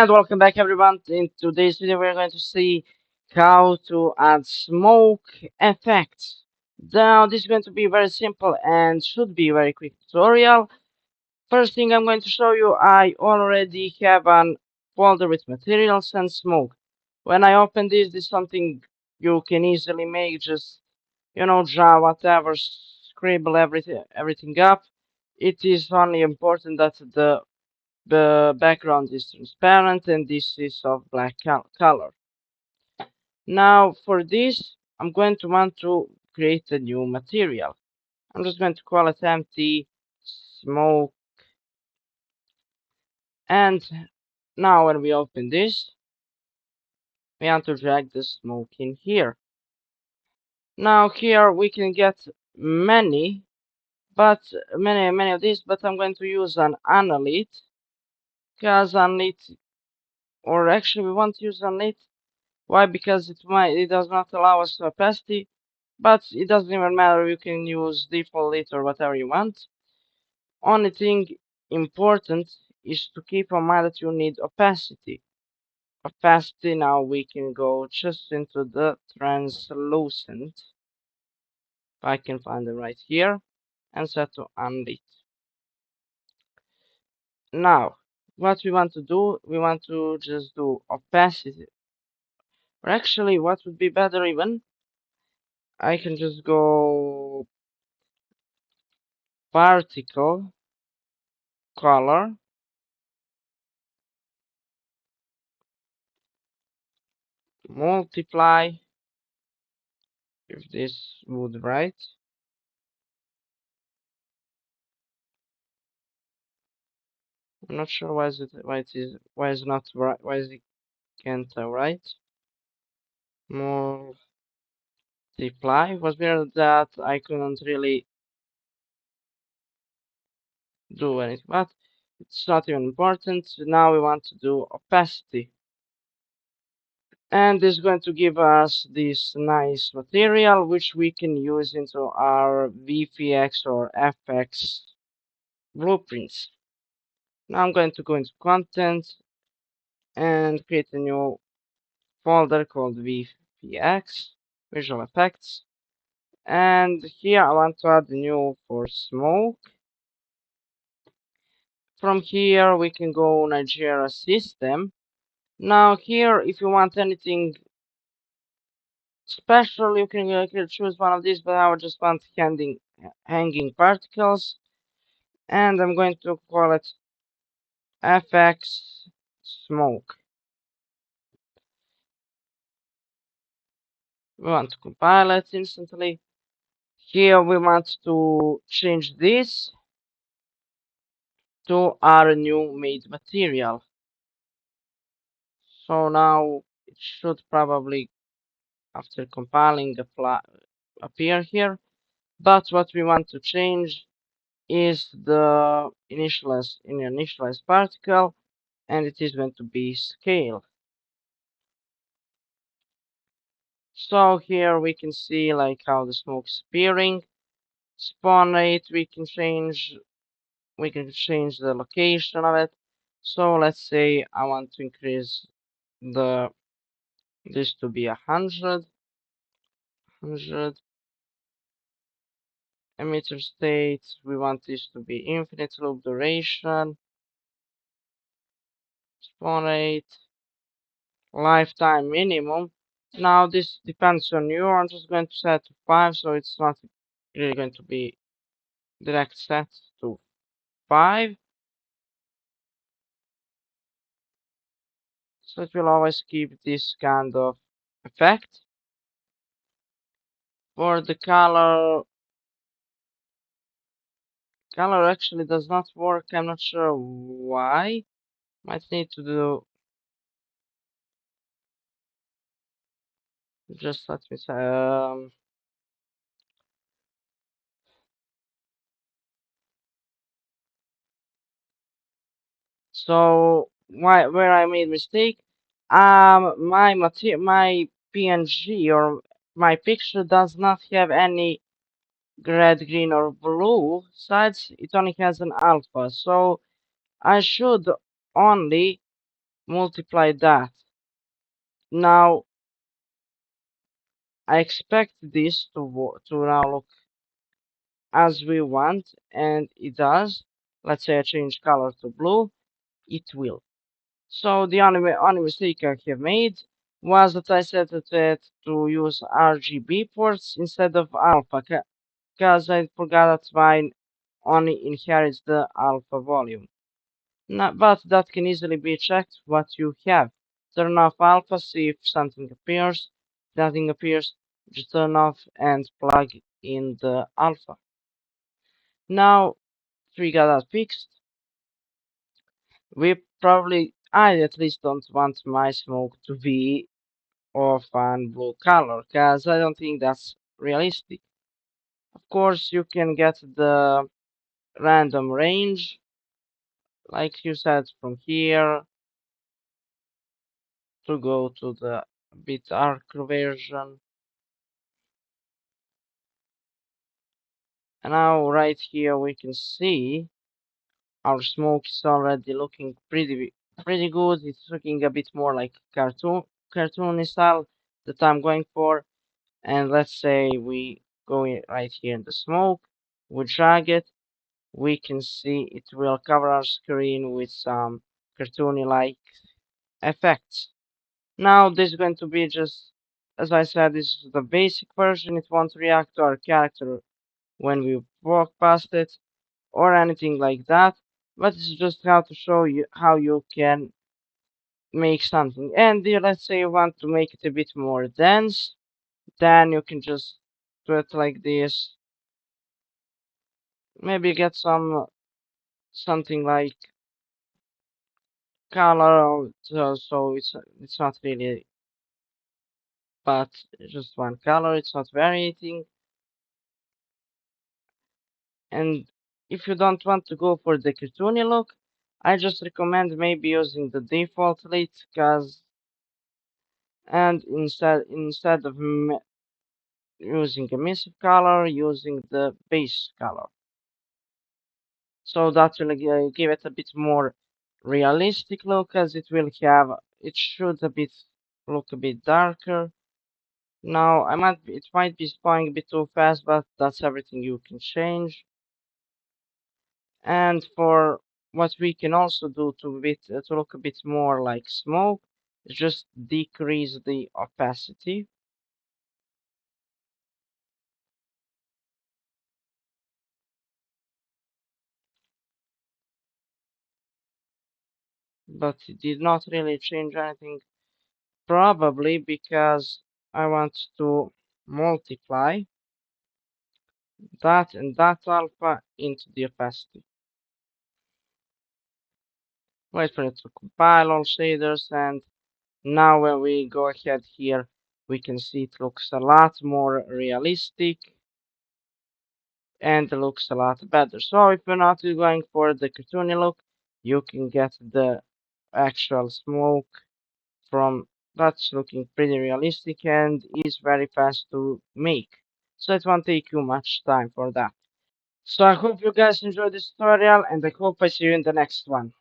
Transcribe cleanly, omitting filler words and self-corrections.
And welcome back everyone. In today's video we're going to see how to add smoke effects. Now this is going to be very simple and should be very quick tutorial. First thing I'm going to show you, I already have an folder with materials and smoke. When I open this is something you can easily make, just draw whatever, scribble everything up. It is only important that the background is transparent and this is of black color. Now for this, I'm going to want to create a new material. I'm just going to call it empty smoke. And now when we open this, we want to drag the smoke in here. Now here we can get many of these, but I'm going to use an unlit, because unlit, or actually we want to use unlit. Why? Because it does not allow us to opacity, but it doesn't even matter. You can use default lit or whatever you want. Only thing important is to keep in mind that you need opacity. Opacity, now we can go just into the translucent. If I can find it right here, and set to unlit. Now, what we want to do, we want to just do opacity. Or actually, what would be better even? I can just go particle color, multiply, if this would right. I'm not sure why is not right, why is it can't write. Multiply was weird that I couldn't really do anything, but it's not even important. Now we want to do opacity. And this is going to give us this nice material which we can use into our VFX or FX blueprints. Now I'm going to go into content and create a new folder called VFX, visual effects. And here I want to add a new for smoke. From here we can go Nigeria system. Now here, if you want anything special, you can choose one of these, but I would just want hanging particles, and I'm going to call it FX smoke. We want to compile it instantly. Here we want to change this to our new made material. So now it should probably, after compiling, appear here. But what we want to change is the initialized particle, and it is going to be scale. So here we can see like how the smoke is appearing. Spawn rate we can change the location of it. So let's say I want to increase this to be 100 emitter state. We want this to be infinite loop duration, spawn rate, lifetime minimum. Now this depends on you. I'm just going to set to 5, so it's not really going to be direct set to 5. So it will always keep this kind of effect. For the color actually does not work. I'm not sure why. Might need to do, just let me say, so where I made mistake, my PNG or my picture does not have any red, green, or blue sides. It only has an alpha, so I should only multiply that. Now I expect this to now look as we want, and it does. Let's say I change color to blue, it will. So the only mistake I have made was that I set it to use RGB ports instead of alpha, because I forgot that mine only inherits the alpha volume. But that can easily be checked what you have. Turn off alpha, see if something appears. If nothing appears, just turn off and plug in the alpha. Now we got that fixed. I at least don't want my smoke to be of an blue color, because I don't think that's realistic. Of course, you can get the random range, like you said, from here to go to the bit darker version. And now right here we can see our smoke is already looking pretty good. It's looking a bit more like cartoony style that I'm going for. And let's say we go right here in the smoke, we drag it, we can see it will cover our screen with some cartoony like effects. Now this is going to be just, as I said, this is the basic version. It won't react to our character when we walk past it or anything like that, but it's just how to show you how you can make something. And let's say you want to make it a bit more dense, then you can just do it like this. Maybe get something like color, so it's not really, but just one color. It's not varying. And if you don't want to go for the cartoony look, I just recommend maybe using the default lit, cause and instead of using a emissive color, using the base color. So that will give it a bit more realistic look, as it should a bit look a bit darker. Now it might be spawning a bit too fast, but that's everything you can change. And for what we can also do to look a bit more like smoke, is just decrease the opacity. But it did not really change anything. Probably because I want to multiply that and that alpha into the opacity. Wait for it to compile all shaders, and now when we go ahead here, we can see it looks a lot more realistic and looks a lot better. So if you're not going for the cartoony look, you can get the actual smoke from that's looking pretty realistic and is very fast to make. So it won't take you much time for that. So I hope you guys enjoyed this tutorial and I hope I see you in the next one.